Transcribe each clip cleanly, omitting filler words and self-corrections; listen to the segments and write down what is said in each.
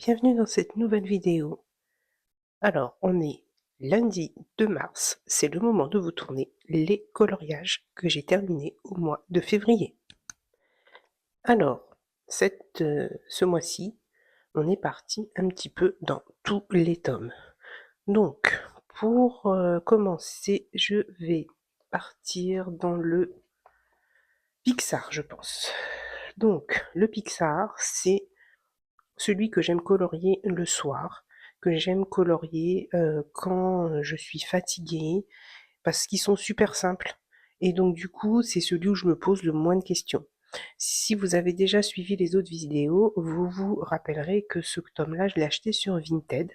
Bienvenue dans cette nouvelle vidéo. Alors, on est lundi 2 mars, c'est le moment de vous tourner les coloriages que j'ai terminés au mois de février. Alors, ce mois-ci, on est parti un petit peu dans tous les tomes. Donc, pour commencer, je vais partir dans le Pixar, je pense. Donc, le Pixar, c'est celui que j'aime colorier le soir, que j'aime colorier quand je suis fatiguée, parce qu'ils sont super simples. Et donc du coup, c'est celui où je me pose le moins de questions. Si vous avez déjà suivi les autres vidéos, vous vous rappellerez que ce tome-là, je l'ai acheté sur Vinted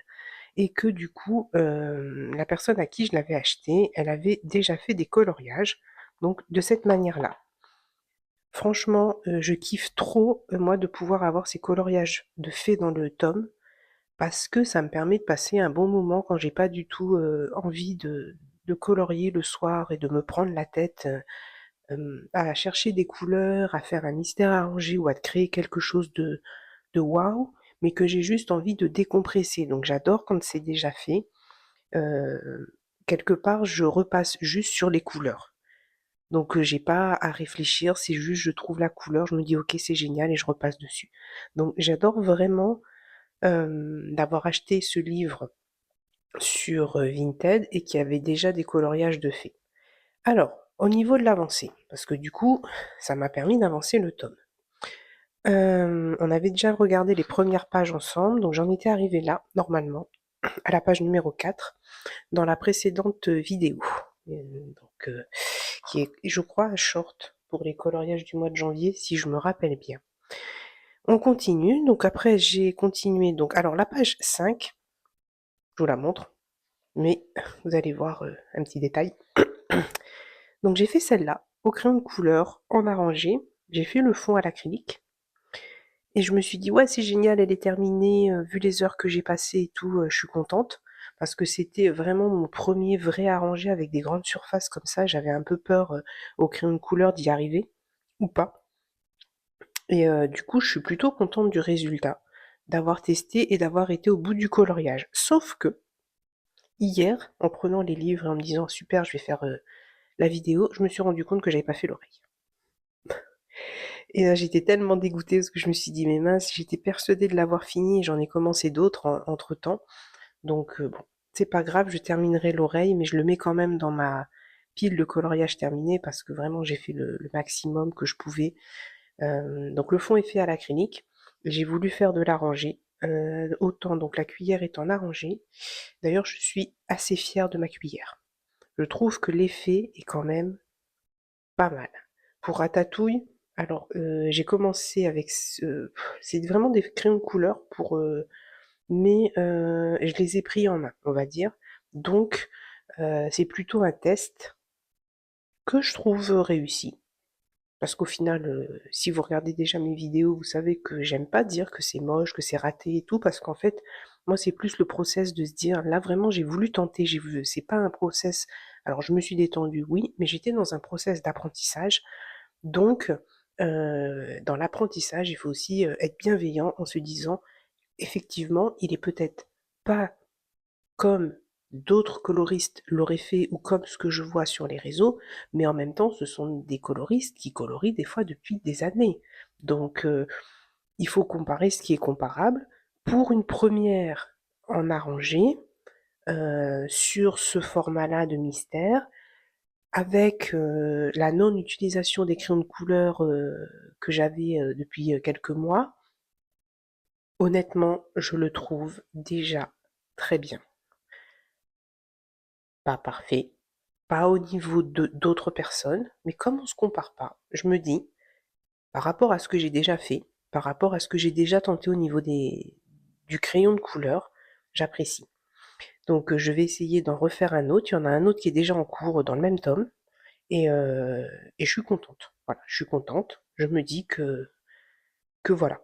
et que du coup, la personne à qui je l'avais acheté, elle avait déjà fait des coloriages, donc de cette manière-là. Franchement, je kiffe trop, moi, de pouvoir avoir ces coloriages de faits dans le tome, parce que ça me permet de passer un bon moment quand j'ai pas du tout envie de colorier le soir et de me prendre la tête à chercher des couleurs, à faire un mystère arrangé ou à créer quelque chose de waouh, mais que j'ai juste envie de décompresser. Donc j'adore quand c'est déjà fait. Quelque part, je repasse juste sur les couleurs. Donc j'ai pas à réfléchir, c'est juste je trouve la couleur, je me dis ok c'est génial et je repasse dessus. Donc j'adore vraiment d'avoir acheté ce livre sur Vinted et qui avait déjà des coloriages de faits. Alors, au niveau de l'avancée, parce que du coup, ça m'a permis d'avancer le tome. On avait déjà regardé les premières pages ensemble, donc j'en étais arrivée là, normalement, à la page numéro 4, dans la précédente vidéo. Donc, qui est, je crois, un short pour les coloriages du mois de janvier, si je me rappelle bien. On continue, donc après j'ai continué, donc alors la page 5, je vous la montre, mais vous allez voir un petit détail. Donc j'ai fait celle-là, au crayon de couleur, en arrangé, j'ai fait le fond à l'acrylique, et je me suis dit ouais c'est génial, elle est terminée, vu les heures que j'ai passées et tout, je suis contente, parce que c'était vraiment mon premier vrai arrangé avec des grandes surfaces comme ça, j'avais un peu peur au crayon de couleur d'y arriver, ou pas. Et du coup je suis plutôt contente du résultat, d'avoir testé et d'avoir été au bout du coloriage. Sauf que, hier, en prenant les livres et en me disant super je vais faire la vidéo, je me suis rendu compte que j'avais pas fait l'oreille. Et j'étais tellement dégoûtée parce que je me suis dit mais mince, j'étais persuadée de l'avoir fini et j'en ai commencé d'autres entre-temps. Donc bon, c'est pas grave, je terminerai l'oreille, mais je le mets quand même dans ma pile de coloriage terminé parce que vraiment j'ai fait le maximum que je pouvais. Donc le fond est fait à l'acrylique. J'ai voulu faire de l'arrangé. Autant donc la cuillère est en arrangé. D'ailleurs, je suis assez fière de ma cuillère. Je trouve que l'effet est quand même pas mal. Pour Ratatouille, alors j'ai commencé avec c'est vraiment des crayons de couleur pour mais je les ai pris en main, on va dire. Donc c'est plutôt un test que je trouve réussi. Parce qu'au final, si vous regardez déjà mes vidéos, vous savez que j'aime pas dire que c'est moche, que c'est raté et tout, parce qu'en fait, moi, c'est plus le process de se dire, là, vraiment, j'ai voulu tenter, c'est pas un process. Alors, je me suis détendue, oui, mais j'étais dans un process d'apprentissage. Donc, dans l'apprentissage, il faut aussi être bienveillant en se disant, effectivement, il est peut-être pas comme d'autres coloristes l'auraient fait ou comme ce que je vois sur les réseaux, mais en même temps, ce sont des coloristes qui colorient des fois depuis des années. Donc, il faut comparer ce qui est comparable. Pour une première en arrangé, sur ce format-là de mystère, avec la non-utilisation des crayons de couleur que j'avais depuis quelques mois, honnêtement, je le trouve déjà très bien. Pas parfait, pas au niveau d'autres personnes, mais comme on se compare pas, je me dis, par rapport à ce que j'ai déjà fait, par rapport à ce que j'ai déjà tenté au niveau du crayon de couleur, j'apprécie. Donc je vais essayer d'en refaire un autre. Il y en a un autre qui est déjà en cours dans le même tome. Et je suis contente. Voilà, je suis contente. Je me dis que voilà.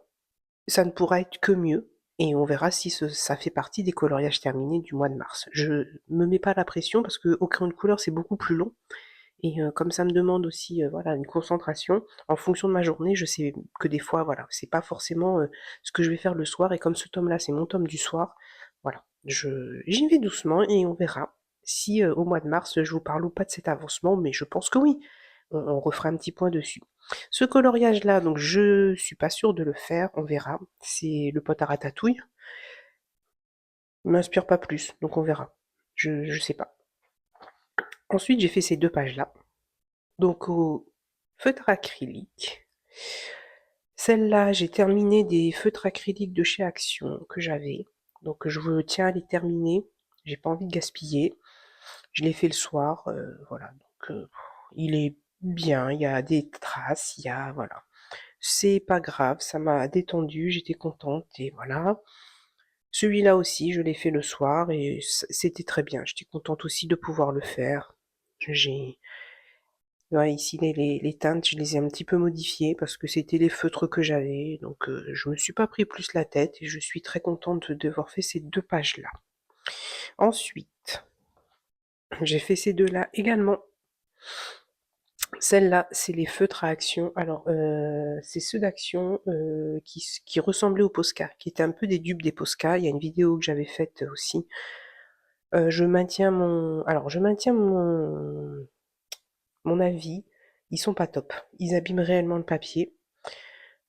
Ça ne pourra être que mieux. Et on verra si ça fait partie des coloriages terminés du mois de mars. Je me mets pas la pression parce que au crayon de couleur c'est beaucoup plus long. Et comme ça me demande aussi, voilà, une concentration, en fonction de ma journée, je sais que des fois, voilà, c'est pas forcément, ce que je vais faire le soir et comme ce tome-là, c'est mon tome du soir, voilà, j'y vais doucement et on verra si, au mois de mars, je vous parle ou pas de cet avancement, mais je pense que oui. On refera un petit point dessus. Ce coloriage-là, donc je suis pas sûre de le faire, on verra. C'est le pot à ratatouille. Il m'inspire pas plus, donc on verra. Je sais pas. Ensuite, j'ai fait ces 2 pages-là. Donc au feutre acrylique. Celle-là, j'ai terminé des feutres acryliques de chez Action que j'avais. Donc je tiens à les terminer. J'ai pas envie de gaspiller. Je l'ai fait le soir, voilà. Donc il est bien, il y a des traces, il y a voilà. C'est pas grave, ça m'a détendue, j'étais contente et voilà. Celui-là aussi, je l'ai fait le soir et c'était très bien. J'étais contente aussi de pouvoir le faire. J'ai Ouais, ici les teintes, je les ai un petit peu modifiées parce que c'était les feutres que j'avais, donc je me suis pas pris plus la tête et je suis très contente d'avoir fait ces 2 pages-là. Ensuite, j'ai fait ces 2-là également. Celle-là, c'est les feutres à action. Alors, c'est ceux d'Action, qui ressemblaient aux Posca, qui étaient un peu des dupes des Posca. Il y a une vidéo que j'avais faite aussi. Je maintiens mon avis. Ils sont pas top. Ils abîment réellement le papier.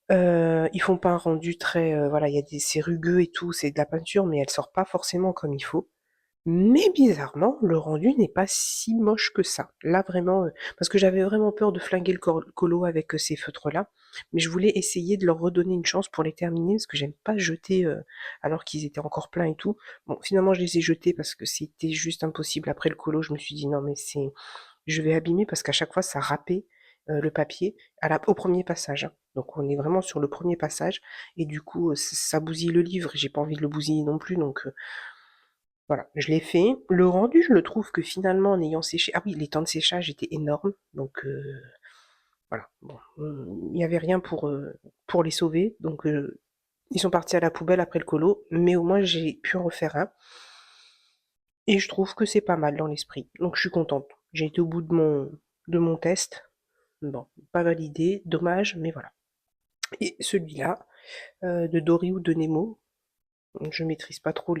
Ils font pas un rendu très, voilà, il y a c'est rugueux et tout, c'est de la peinture, mais elle sort pas forcément comme il faut. Mais bizarrement, le rendu n'est pas si moche que ça. Là vraiment, parce que j'avais vraiment peur de flinguer le colo avec ces feutres-là, mais je voulais essayer de leur redonner une chance pour les terminer, parce que j'aime pas jeter alors qu'ils étaient encore pleins et tout. Bon, finalement, je les ai jetés parce que c'était juste impossible. Après le colo, je me suis dit non, mais je vais abîmer parce qu'à chaque fois, ça râpait le papier au premier passage, hein. Donc on est vraiment sur le premier passage, et du coup, ça bousille le livre, et j'ai pas envie de le bousiller non plus, donc voilà, je l'ai fait. Le rendu, je le trouve que finalement, en ayant séché, ah oui, les temps de séchage étaient énormes, donc voilà, bon, il n'y avait rien pour les sauver, donc ils sont partis à la poubelle après le colo, mais au moins j'ai pu en refaire un, et je trouve que c'est pas mal dans l'esprit, donc je suis contente. J'ai été au bout de mon test, bon, pas validé, dommage, mais voilà. Et celui-là, de Dory ou de Nemo, je maîtrise pas trop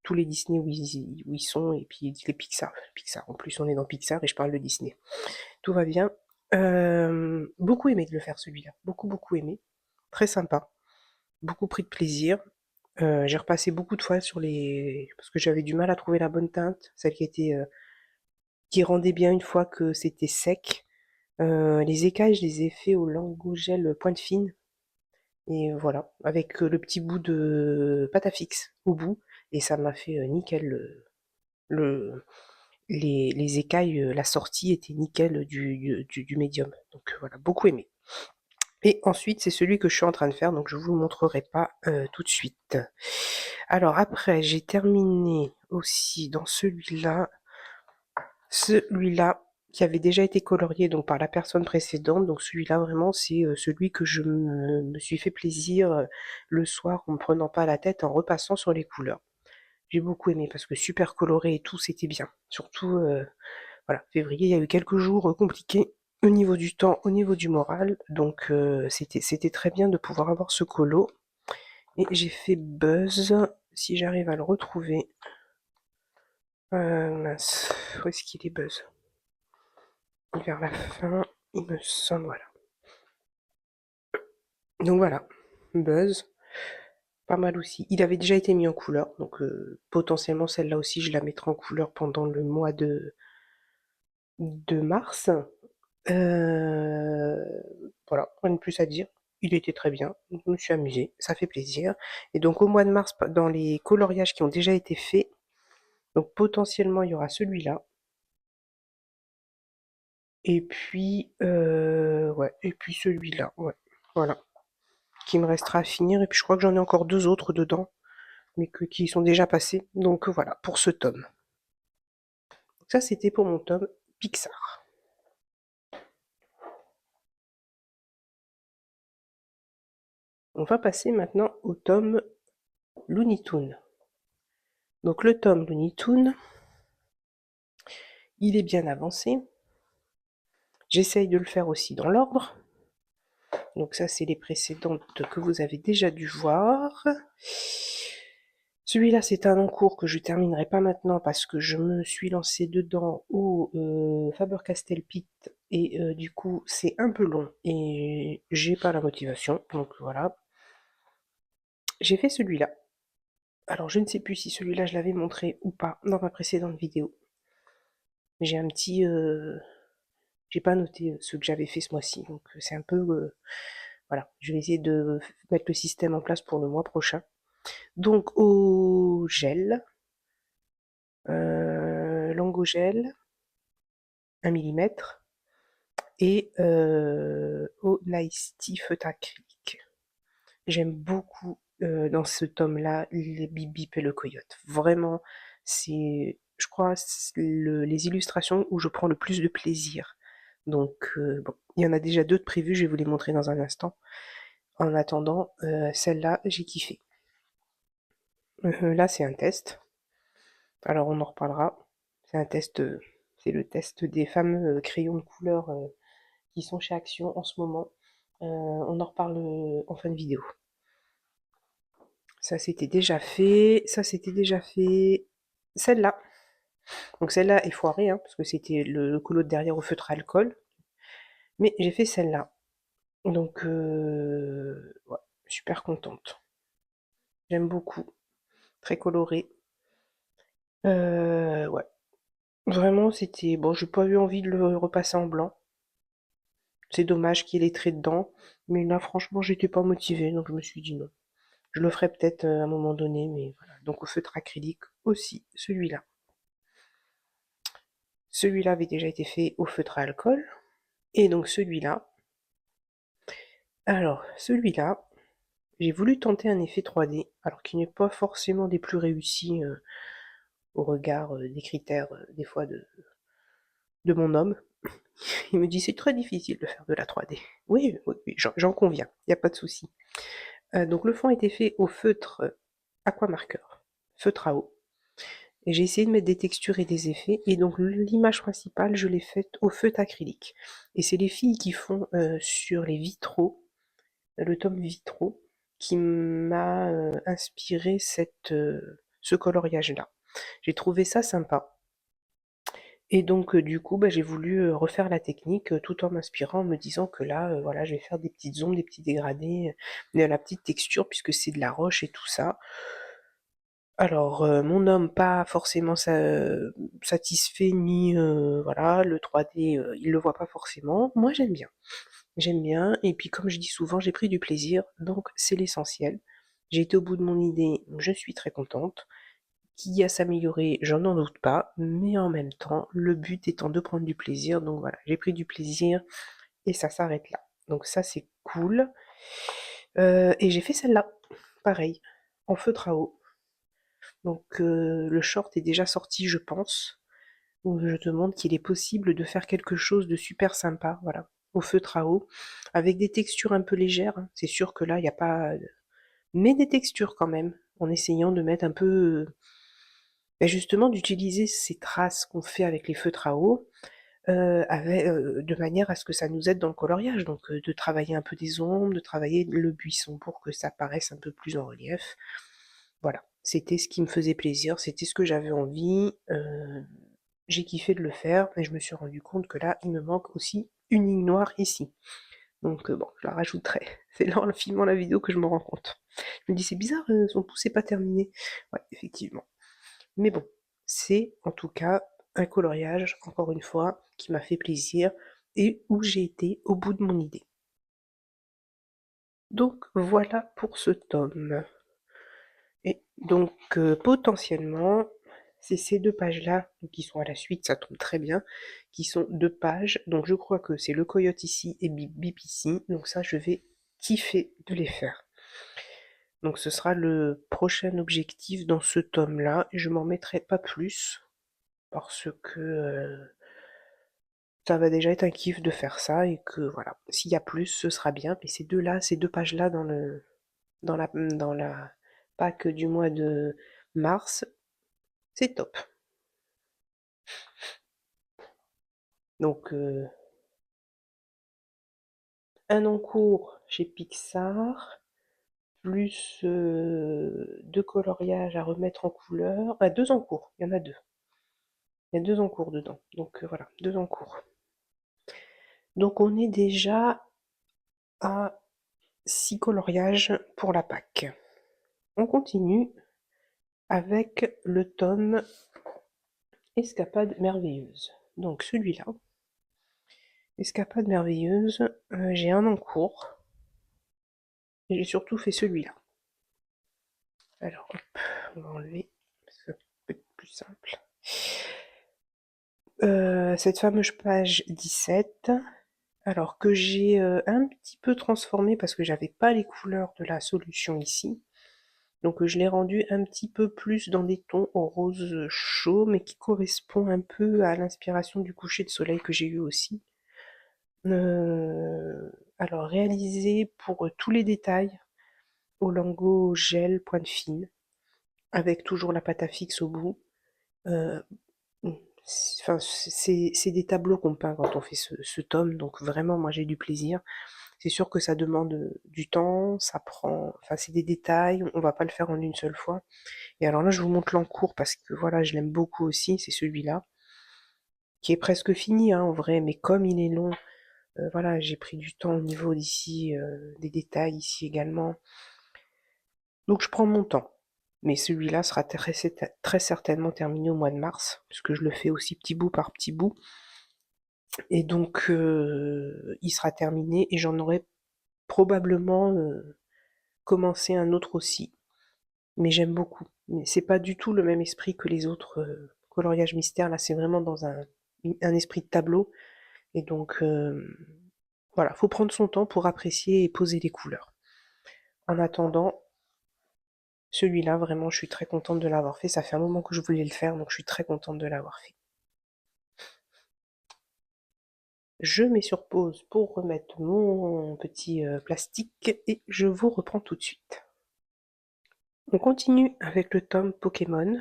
tous les Disney où ils sont, et puis les Pixar. Pixar, en plus on est dans Pixar et je parle de Disney. Tout va bien. Beaucoup aimé de le faire celui-là, beaucoup beaucoup aimé. Très sympa, beaucoup pris de plaisir. J'ai repassé beaucoup de fois parce que j'avais du mal à trouver la bonne teinte, celle qui rendait bien une fois que c'était sec. Les écailles, je les ai fait au Langogel pointe fine. Et voilà, avec le petit bout de pâte à fixe au bout. Et ça m'a fait nickel. Le, les écailles, la sortie était nickel du médium. Donc voilà, beaucoup aimé. Et ensuite, c'est celui que je suis en train de faire, donc je vous le montrerai pas tout de suite. Alors après, j'ai terminé aussi dans celui-là qui avait déjà été colorié donc par la personne précédente. Donc celui-là vraiment c'est celui que je me suis fait plaisir le soir en me prenant pas la tête en repassant sur les couleurs. J'ai beaucoup aimé parce que super coloré et tout, c'était bien. Surtout voilà, février, il y a eu quelques jours compliqués au niveau du temps, au niveau du moral. Donc c'était très bien de pouvoir avoir ce colo. Et j'ai fait Buzz, si j'arrive à le retrouver. Mince, où est-ce qu'il est Buzz? Vers la fin, il me semble, voilà. Donc voilà, Buzz, pas mal aussi. Il avait déjà été mis en couleur, donc potentiellement celle-là aussi je la mettrai en couleur pendant le mois de mars. Euh, voilà, rien de plus à dire. Il était très bien, je me suis amusée, ça fait plaisir. Et donc au mois de mars, dans les coloriages qui ont déjà été faits, donc potentiellement il y aura celui-là. Et puis ouais, et puis celui-là, ouais. Voilà. Qui me restera à finir. Et puis je crois que j'en ai encore 2 autres dedans, mais qui sont déjà passés. Donc voilà, pour ce tome. Donc ça, c'était pour mon tome Pixar. On va passer maintenant au tome Looney Tunes. Donc le tome Looney Tunes, il est bien avancé. J'essaye de le faire aussi dans l'ordre. Donc ça, c'est les précédentes que vous avez déjà dû voir. Celui-là, c'est un encours que je terminerai pas maintenant parce que je me suis lancée dedans au Faber-Castell Pit et du coup, c'est un peu long et j'ai pas la motivation. Donc voilà. J'ai fait celui-là. Alors, je ne sais plus si celui-là, je l'avais montré ou pas dans ma précédente vidéo. J'ai un petit... j'ai pas noté ce que j'avais fait ce mois-ci, donc c'est un peu... voilà, je vais essayer de mettre le système en place pour le mois prochain. Donc, au gel, langue au gel, 1 millimètre, et au Nice Tea feutre acrylique. J'aime beaucoup dans ce tome-là les Bip Bip et le coyote. Vraiment, c'est, je crois, les illustrations où je prends le plus de plaisir. Donc, bon, il y en a déjà deux de prévus, je vais vous les montrer dans un instant. En attendant, celle-là, j'ai kiffé. Là, c'est un test. Alors, on en reparlera. C'est un test, c'est le test des fameux crayons de couleur qui sont chez Action en ce moment. On en reparle en fin de vidéo. Ça c'était déjà fait. Ça c'était déjà fait. Celle-là. Donc celle-là est foirée, hein, parce que c'était le colo de derrière au feutre alcool. Mais j'ai fait celle-là. Donc, ouais, super contente. J'aime beaucoup. Très coloré. Ouais. Vraiment, c'était... Bon, j'ai pas eu envie de le repasser en blanc. C'est dommage qu'il y ait les traits dedans. Mais là, franchement, j'étais pas motivée, donc je me suis dit non. Je le ferai peut-être à un moment donné, mais voilà. Donc au feutre acrylique aussi, celui-là. Celui-là avait déjà été fait au feutre à alcool. Et donc celui-là. Alors, celui-là, j'ai voulu tenter un effet 3D, alors qu'il n'est pas forcément des plus réussis au regard des critères, des fois, de mon homme. Il me dit c'est très difficile de faire de la 3D. Oui, oui, oui, j'en conviens, il n'y a pas de souci. Donc le fond a été fait au feutre aquamarqueur, feutre à eau. Et j'ai essayé de mettre des textures et des effets. Et donc l'image principale, je l'ai faite au feutre acrylique. Et c'est les filles qui font sur les vitraux, le tome vitraux, qui m'a inspiré ce coloriage-là. J'ai trouvé ça sympa. Et donc du coup, bah, j'ai voulu refaire la technique tout en m'inspirant, en me disant que là, voilà, je vais faire des petites ombres, des petits dégradés, la petite texture puisque c'est de la roche et tout ça. Alors, mon homme pas forcément satisfait ni voilà, le 3D, il le voit pas forcément. Moi, j'aime bien. J'aime bien et puis comme je dis souvent, j'ai pris du plaisir, donc c'est l'essentiel. J'ai été au bout de mon idée, je suis très contente. Qu'il y a à s'améliorer, j'en n'en doute pas, mais en même temps, le but étant de prendre du plaisir, donc voilà, j'ai pris du plaisir et ça s'arrête là. Donc ça, c'est cool. Et j'ai fait celle-là, pareil, en feutre à eau. Donc le short est déjà sorti, je pense, où je te montre qu'il est possible de faire quelque chose de super sympa, voilà, au feutre à eau, avec des textures un peu légères, hein. C'est sûr que là, il n'y a pas... Mais des textures quand même, en essayant de mettre un peu... ben justement, d'utiliser ces traces qu'on fait avec les feutres à eau, de manière à ce que ça nous aide dans le coloriage. Donc de travailler un peu des ombres, de travailler le buisson pour que ça paraisse un peu plus en relief. Voilà, c'était ce qui me faisait plaisir, c'était ce que j'avais envie. J'ai kiffé de le faire, mais je me suis rendu compte que là, il me manque aussi une ligne noire ici. Donc bon, je la rajouterai. C'est là en filmant la vidéo que je me rends compte. Je me dis c'est bizarre, son pouce n'est pas terminé. Ouais, effectivement. Mais bon, c'est en tout cas un coloriage, encore une fois, qui m'a fait plaisir et où j'ai été au bout de mon idée. Donc voilà pour ce tome. Et donc potentiellement, c'est ces deux pages-là qui sont à la suite, ça tombe très bien, qui sont deux pages. Donc je crois que c'est le coyote ici et Bip Bip ici. Donc ça, je vais kiffer de les faire. Donc ce sera le prochain objectif dans ce tome-là. Je m'en mettrai pas plus parce que ça va déjà être un kiff de faire ça et que voilà, s'il y a plus, ce sera bien. Mais ces deux-là, ces deux pages-là dans la Pâques du mois de mars, c'est top. Donc un en cours chez Pixar, plus 2 coloriages à remettre en couleur. Ah, 2 en cours, il y en a 2. Il y a 2 en cours dedans. Donc voilà, 2 en cours. Donc on est déjà à 6 coloriages pour la Pâque. On continue avec le tome Escapade merveilleuse. Donc celui-là, Escapade merveilleuse, j'ai un en cours. Et j'ai surtout fait celui-là. Alors hop, on va enlever, ça peut être plus simple. Cette fameuse page 17, alors que j'ai un petit peu transformé parce que j'avais pas les couleurs de la solution ici. Donc je l'ai rendu un petit peu plus dans des tons au rose chaud, mais qui correspond un peu à l'inspiration du coucher de soleil que j'ai eu aussi. Alors réalisé pour tous les détails au lingot gel pointe fine, avec toujours la pâte à fixe au bout. Euh, Enfin, c'est des tableaux qu'on peint quand on fait ce tome, donc vraiment, moi j'ai du plaisir. C'est sûr que ça demande du temps, ça prend, enfin c'est des détails, on va pas le faire en une seule fois. Et alors là, je vous montre l'encours parce que voilà, je l'aime beaucoup aussi, c'est celui-là, qui est presque fini hein, en vrai, mais comme il est long, voilà, j'ai pris du temps au niveau d'ici, des détails ici également. Donc je prends mon temps. Mais celui-là sera très certainement terminé au mois de mars, puisque je le fais aussi petit bout par petit bout. Et donc il sera terminé et j'en aurai probablement commencé un autre aussi. Mais j'aime beaucoup. Mais c'est pas du tout le même esprit que les autres coloriages mystères. Là, c'est vraiment dans un esprit de tableau. Et donc voilà, faut prendre son temps pour apprécier et poser les couleurs. En attendant, celui-là, vraiment, je suis très contente de l'avoir fait. Ça fait un moment que je voulais le faire, donc je suis très contente de l'avoir fait. Je mets sur pause pour remettre mon petit plastique et je vous reprends tout de suite. On continue avec le tome Pokémon.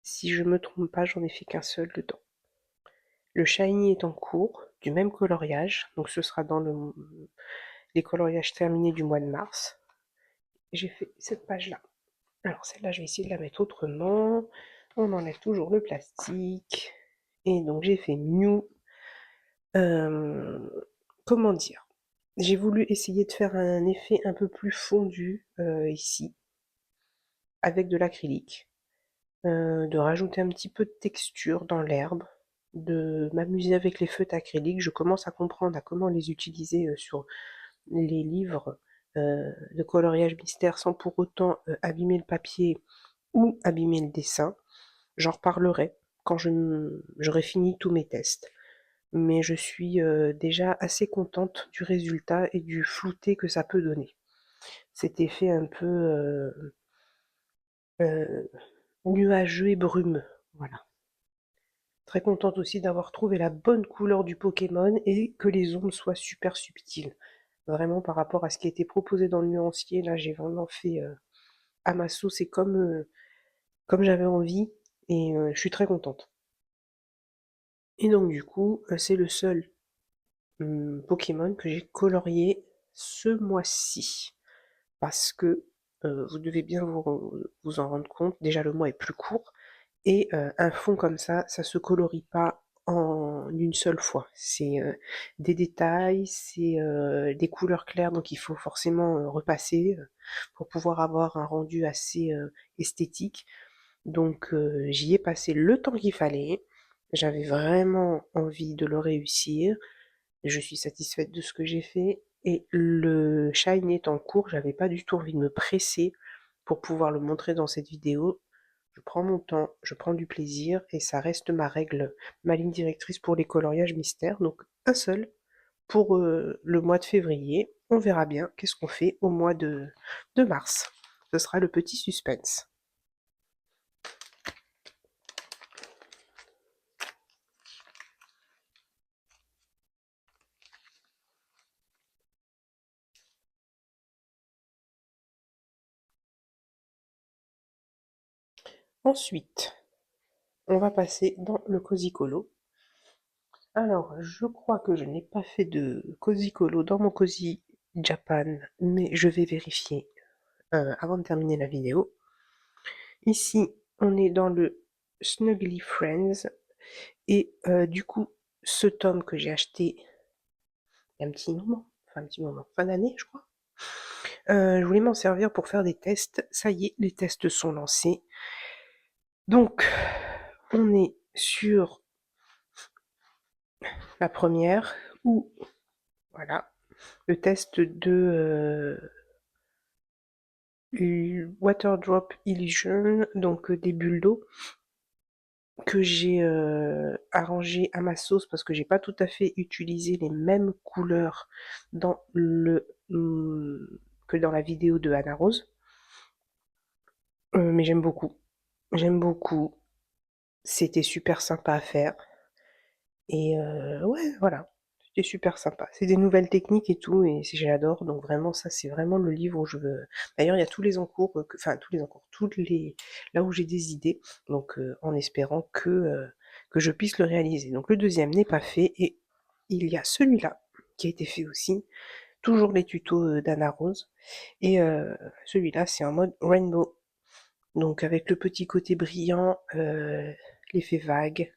Si je me trompe pas, j'en ai fait qu'un seul dedans. Le shiny est en cours, du même coloriage, donc ce sera dans les coloriages terminés du mois de mars. J'ai fait cette page-là. Alors celle-là, je vais essayer de la mettre autrement. On enlève toujours le plastique. Et donc j'ai fait New. Euh, comment dire? J'ai voulu essayer de faire un effet un peu plus fondu ici, avec de l'acrylique, de rajouter un petit peu de texture dans l'herbe, de m'amuser avec les feutres acryliques. Je commence à comprendre à comment les utiliser sur les livres de coloriage mystère sans pour autant abîmer le papier ou abîmer le dessin. J'en reparlerai quand j'aurai fini tous mes tests. Mais je suis déjà assez contente du résultat et du flouté que ça peut donner. Cet effet un peu euh, nuageux et brumeux. Voilà. Très contente aussi d'avoir trouvé la bonne couleur du Pokémon et que les ombres soient super subtiles. Vraiment par rapport à ce qui était proposé dans le nuancier, là j'ai vraiment fait à ma sauce et comme j'avais envie et je suis très contente. Et donc du coup, c'est le seul Pokémon que j'ai colorié ce mois-ci. Parce que vous devez bien vous en rendre compte, déjà le mois est plus court, et un fond comme ça se colorie pas en une seule fois. C'est des détails, c'est des couleurs claires, donc il faut forcément repasser pour pouvoir avoir un rendu assez esthétique. Donc j'y ai passé le temps qu'il fallait. J'avais vraiment envie de le réussir. Je suis satisfaite de ce que j'ai fait. Et le shine est en cours, j'avais pas du tout envie de me presser pour pouvoir le montrer dans cette vidéo. Je prends mon temps, je prends du plaisir et ça reste ma règle, ma ligne directrice pour les coloriages mystères. Donc un seul pour le mois de février. On verra bien qu'est-ce qu'on fait au mois de mars. Ce sera le petit suspense. Ensuite, on va passer dans le Cozy Colo. Alors, je crois que je n'ai pas fait de Cozy Colo dans mon Cozy Japan, mais je vais vérifier avant de terminer la vidéo. Ici, on est dans le Snuggly Friends et du coup, ce tome que j'ai acheté il y a un petit moment, enfin un petit moment, fin d'année, je crois. Je voulais m'en servir pour faire des tests. Ça y est, les tests sont lancés. Donc, on est sur la première où, voilà, le test de Water Drop Illusion, donc des bulles d'eau que j'ai arrangé à ma sauce parce que j'ai pas tout à fait utilisé les mêmes couleurs dans le que dans la vidéo de Anna Rose. Mais j'aime beaucoup. J'aime beaucoup. C'était super sympa à faire. Et ouais, voilà. C'était super sympa. C'est des nouvelles techniques et tout, et j'adore. Donc vraiment, ça, c'est vraiment le livre où je veux. D'ailleurs, il y a tous les encours, enfin tous les encours, toutes les là où j'ai des idées. Donc en espérant que je puisse le réaliser. Donc le deuxième n'est pas fait, et il y a celui-là qui a été fait aussi. Toujours les tutos d'Anna Rose. Et celui-là, c'est en mode rainbow. Donc avec le petit côté brillant, l'effet vague.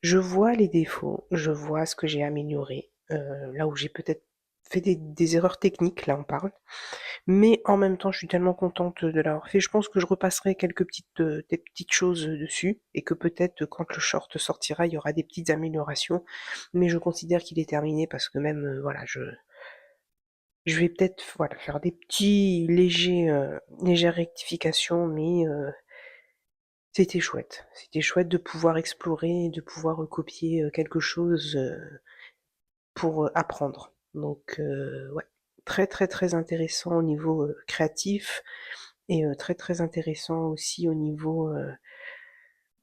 Je vois les défauts, je vois ce que j'ai amélioré, là où j'ai peut-être fait des erreurs techniques, là on parle. Mais en même temps, je suis tellement contente de l'avoir fait. Je pense que je repasserai quelques des petites choses dessus et que peut-être quand le short sortira, il y aura des petites améliorations. Mais je considère qu'il est terminé parce que même, voilà, je vais peut-être voilà, faire des petits légères rectifications, mais c'était chouette. C'était chouette de pouvoir explorer, de pouvoir recopier quelque chose pour apprendre. Donc, ouais, très très très intéressant au niveau créatif et très très intéressant aussi au niveau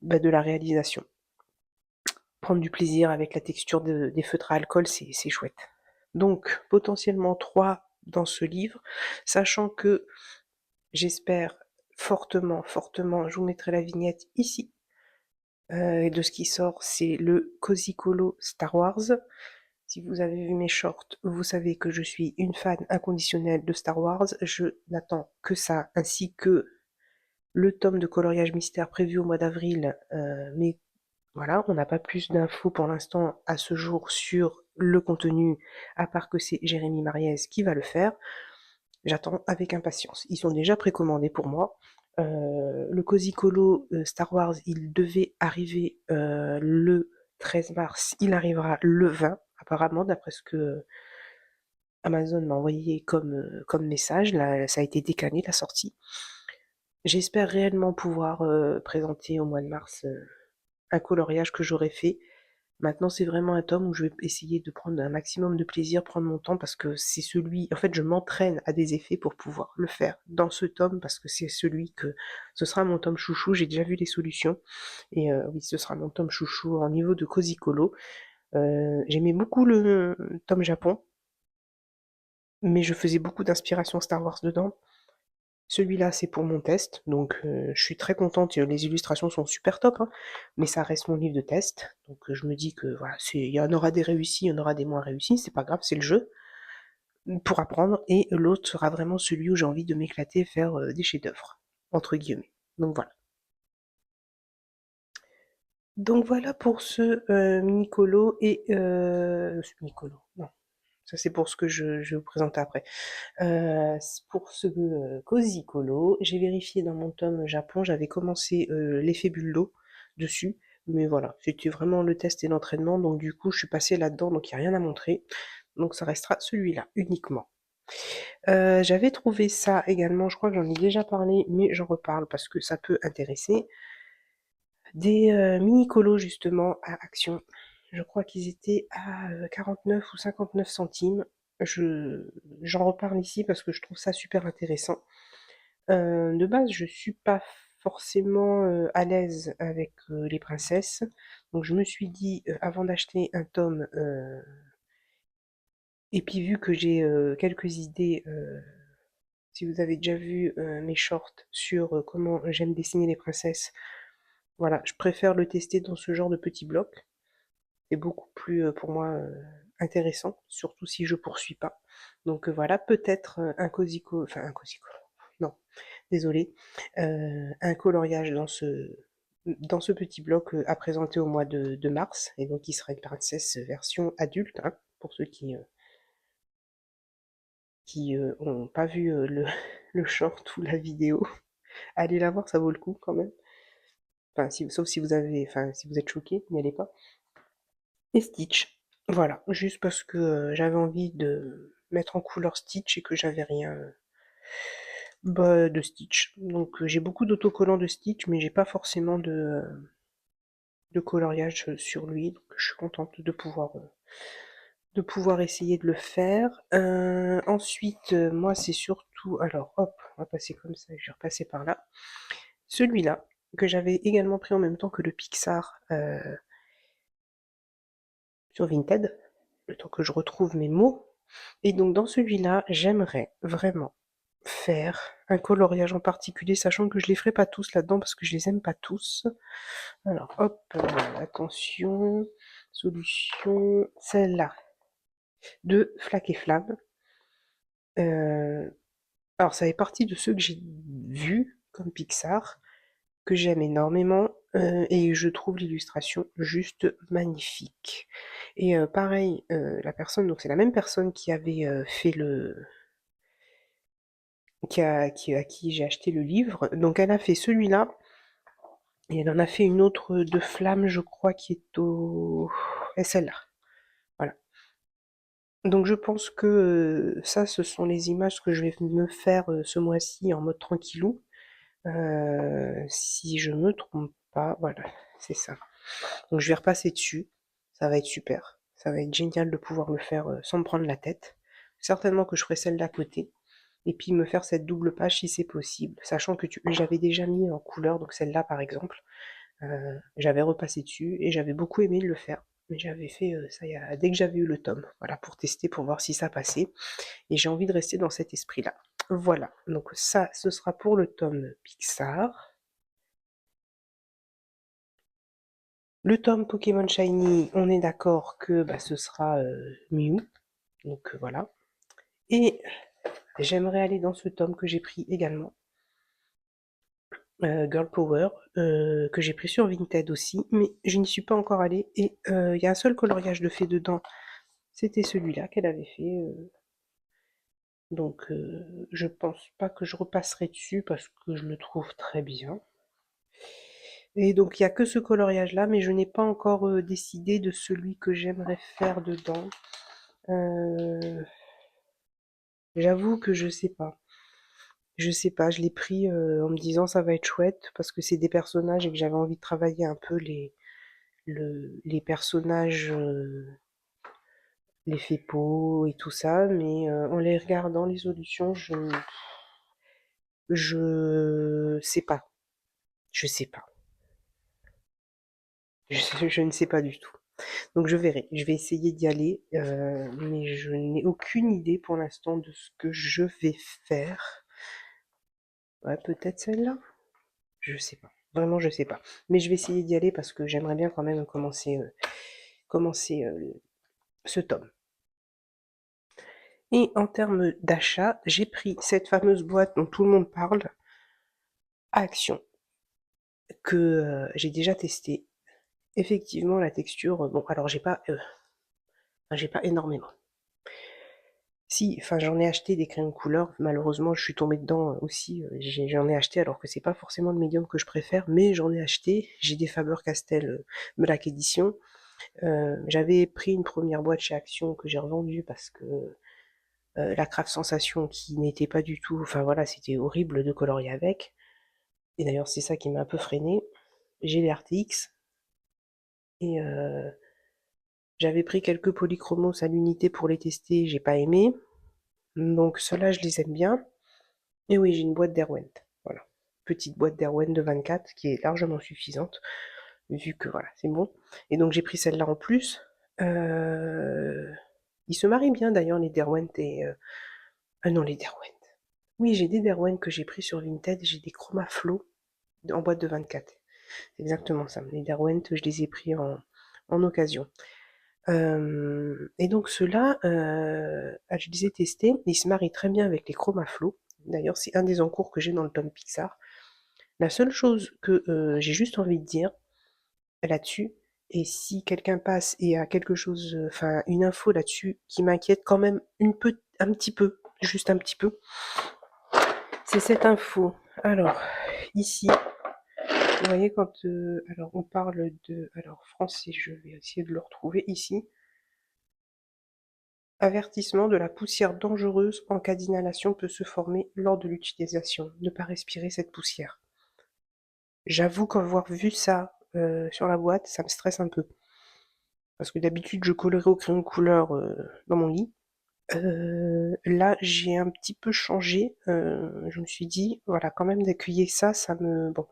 bah, de la réalisation. Prendre du plaisir avec la texture des feutres à alcool, c'est chouette. Donc, potentiellement 3 dans ce livre, sachant que j'espère fortement, fortement, je vous mettrai la vignette ici, de ce qui sort, c'est le Cozy Colo Star Wars. Si vous avez vu mes shorts, vous savez que je suis une fan inconditionnelle de Star Wars. Je n'attends que ça, ainsi que le tome de coloriage mystère prévu au mois d'avril. Mais voilà, on n'a pas plus d'infos pour l'instant à ce jour sur le contenu, à part que c'est Jérémy Mariez qui va le faire. J'attends avec impatience. Ils sont déjà précommandés pour moi. Le Cozy Colo Star Wars, il devait arriver le 13 mars. Il arrivera le 20, apparemment, d'après ce que Amazon m'a envoyé comme message. Là, ça a été décalé, la sortie. J'espère réellement pouvoir présenter au mois de mars un coloriage que j'aurais fait. Maintenant, c'est vraiment un tome où je vais essayer de prendre un maximum de plaisir, prendre mon temps, parce que c'est celui, en fait, je m'entraîne à des effets pour pouvoir le faire dans ce tome, parce que c'est celui que, ce sera mon tome chouchou, j'ai déjà vu les solutions, et oui, ce sera mon tome chouchou en niveau de Cozy Colo. J'aimais beaucoup le tome Japon, mais je faisais beaucoup d'inspiration Star Wars dedans. Celui-là, c'est pour mon test, donc je suis très contente. Les illustrations sont super top, hein, mais ça reste mon livre de test. Donc je me dis que voilà, il y en aura des réussis, il y en aura des moins réussis, c'est pas grave, c'est le jeu pour apprendre. Et l'autre sera vraiment celui où j'ai envie de m'éclater, faire des chefs-d'œuvre entre guillemets. Donc voilà. Donc voilà pour ce mini colo et ce mini colo. Non, ça c'est pour ce que je vais vous présenter après. Pour ce Cozy Colo, j'ai vérifié dans mon tome Japon, j'avais commencé l'effet bulle d'eau dessus, mais voilà, c'était vraiment le test et l'entraînement, donc du coup je suis passée là-dedans, donc il n'y a rien à montrer, donc ça restera celui-là uniquement. J'avais trouvé ça également, je crois que j'en ai déjà parlé, mais j'en reparle parce que ça peut intéresser, des mini-colos justement à Action. Je crois qu'ils étaient à 49 ou 59 centimes. Je, J'en reparle ici parce que je trouve ça super intéressant. De base, je suis pas forcément à l'aise avec les princesses. Donc je me suis dit, avant d'acheter un tome, et puis vu que j'ai quelques idées, si vous avez déjà vu mes shorts sur comment j'aime dessiner les princesses, voilà, je préfère le tester dans ce genre de petits blocs. C'est beaucoup plus pour moi intéressant, surtout si je poursuis pas. Donc voilà, peut-être un cosico, non, désolé, un coloriage dans ce petit bloc à présenter au mois de mars, et donc il sera une princesse version adulte, hein, pour ceux qui ont pas vu le short ou la vidéo. Allez la voir, ça vaut le coup quand même. Enfin, sauf si vous avez, enfin, si vous êtes choqué, n'y allez pas. Et Stitch. Voilà, juste parce que j'avais envie de mettre en couleur Stitch et que j'avais rien bah, de Stitch. Donc j'ai beaucoup d'autocollants de Stitch, mais j'ai pas forcément de coloriage sur lui. Donc je suis contente de pouvoir essayer de le faire. Ensuite, moi c'est surtout. Alors hop, on va passer comme ça, je vais repasser par là. Celui-là, que j'avais également pris en même temps que le Pixar sur Vinted, le temps que je retrouve mes mots. Et donc dans celui-là, j'aimerais vraiment faire un coloriage en particulier, sachant que je les ferai pas tous là-dedans parce que je les aime pas tous. Alors hop, attention, solution, celle-là, de Flaque et Flamme. Alors ça fait partie de ceux que j'ai vus comme Pixar, que j'aime énormément, et je trouve l'illustration juste magnifique. Et pareil, la personne, donc c'est la même personne qui avait fait à qui j'ai acheté le livre. Donc elle a fait celui-là, et elle en a fait une autre de flamme, je crois, qui est au... Et celle-là. Voilà. Donc je pense que ça, ce sont les images que je vais me faire ce mois-ci en mode tranquillou. Si je me trompe pas, voilà, c'est ça. Donc je vais repasser dessus. Ça va être super. Ça va être génial de pouvoir le faire sans me prendre la tête. Certainement que je ferai celle d'à côté. Et puis me faire cette double page si c'est possible. Sachant que j'avais déjà mis en couleur, donc celle-là par exemple. J'avais repassé dessus et j'avais beaucoup aimé le faire. Mais j'avais fait ça dès que j'avais eu le tome. Voilà, pour tester, pour voir si ça passait. Et j'ai envie de rester dans cet esprit-là. Voilà, donc ça, ce sera pour le tome Pixar. Le tome Pokémon Shiny, on est d'accord que bah, ce sera Mew. Donc voilà. Et j'aimerais aller dans ce tome que j'ai pris également. Girl Power, que j'ai pris sur Vinted aussi, mais je n'y suis pas encore allée. Et il y a un seul coloriage de fait dedans, c'était celui-là qu'elle avait fait. Donc je pense pas que je repasserai dessus parce que je le trouve très bien. Et donc il y a que ce coloriage-là, mais je n'ai pas encore décidé de celui que j'aimerais faire dedans. Euh, J'avoue que je sais pas. Je sais pas, je l'ai pris en me disant ça va être chouette parce que c'est des personnages et que j'avais envie de travailler un peu les personnages, les fépos et tout ça, mais en les regardant, les solutions, je sais pas. Je sais pas. Je ne sais pas du tout. Donc je verrai. Je vais essayer d'y aller, mais je n'ai aucune idée pour l'instant de ce que je vais faire. Ouais, peut-être celle-là. Je sais pas. Vraiment, je sais pas. Mais je vais essayer d'y aller parce que j'aimerais bien quand même commencer ce tome. Et en termes d'achat, j'ai pris cette fameuse boîte dont tout le monde parle, Action, que j'ai déjà testée. Effectivement, la texture, bon, alors j'ai pas énormément. Si, enfin, j'en ai acheté des crayons de couleur. Malheureusement, je suis tombée dedans aussi. J'en ai acheté alors que c'est pas forcément le médium que je préfère, mais j'en ai acheté. J'ai des Faber-Castell Black Edition. J'avais pris une première boîte chez Action que j'ai revendue parce que la Craft Sensation qui n'était pas du tout, enfin voilà, c'était horrible de colorier avec. Et d'ailleurs, c'est ça qui m'a un peu freiné. J'ai les RTX et j'avais pris quelques polychromos à l'unité pour les tester, j'ai pas aimé. Donc ceux-là, je les aime bien. Et oui, j'ai une boîte d'Erwent. Voilà. Petite boîte d'Erwent de 24 qui est largement suffisante, vu que voilà, c'est bon. Et donc j'ai pris celle-là en plus. Ils se marient bien d'ailleurs, les Derwent et. Ah non, les Derwent. Oui, j'ai des Derwent que j'ai pris sur Vinted, j'ai des Chroma Flow en boîte de 24. C'est exactement ça. Les Derwent, je les ai pris en occasion. Et donc ceux-là, je les ai testés, ils se marient très bien avec les Chromaflow. D'ailleurs, c'est un des encours que j'ai dans le tome Pixar. La seule chose que j'ai juste envie de dire là-dessus, et si quelqu'un passe et a quelque chose, enfin une info là-dessus qui m'inquiète quand même un petit peu, juste un petit peu, c'est cette info. Alors, ici, vous voyez quand, alors on parle de, alors français, je vais essayer de le retrouver ici. Avertissement de la poussière dangereuse en cas d'inhalation peut se former lors de l'utilisation. Ne pas respirer cette poussière. J'avoue qu'avoir vu ça sur la boîte, ça me stresse un peu. Parce que d'habitude, je colorais au crayon de couleur dans mon lit. Là, j'ai un petit peu changé. Je me suis dit, voilà, quand même d'accueillir ça, ça me... Bon,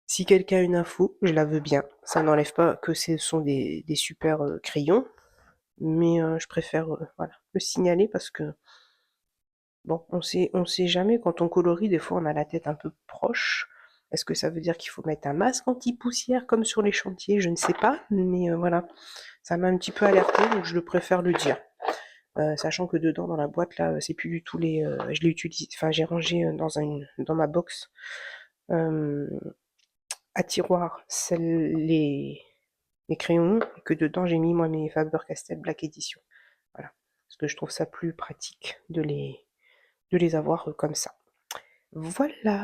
si quelqu'un a une info, je la veux bien. Ça n'enlève pas que ce sont des super crayons, mais je préfère voilà, le signaler parce que bon, on sait jamais quand on colorie, des fois on a la tête un peu proche. Est-ce que ça veut dire qu'il faut mettre un masque anti-poussière comme sur les chantiers? Je ne sais pas, mais voilà, ça m'a un petit peu alerté, donc je le préfère le dire. Sachant que dedans, dans la boîte, là, c'est plus du tout les. Je l'ai utilisé, enfin, j'ai rangé dans ma box à tiroir les crayons, et que dedans, j'ai mis moi mes Faber-Castell Black Edition. Voilà. Parce que je trouve ça plus pratique de les avoir comme ça. Voilà.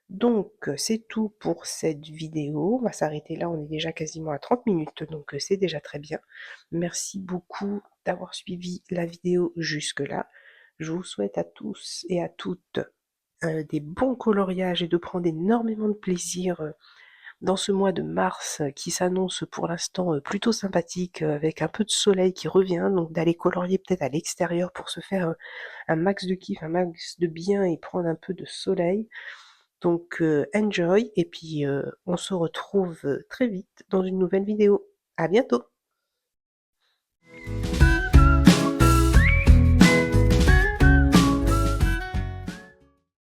Donc, c'est tout pour cette vidéo. On va s'arrêter là. On est déjà quasiment à 30 minutes, donc c'est déjà très bien. Merci beaucoup d'avoir suivi la vidéo jusque-là. Je vous souhaite à tous et à toutes des bons coloriages et de prendre énormément de plaisir dans ce mois de mars qui s'annonce pour l'instant plutôt sympathique avec un peu de soleil qui revient, donc d'aller colorier peut-être à l'extérieur pour se faire un max de kiff, un max de bien et prendre un peu de soleil. Donc enjoy et puis on se retrouve très vite dans une nouvelle vidéo. À bientôt!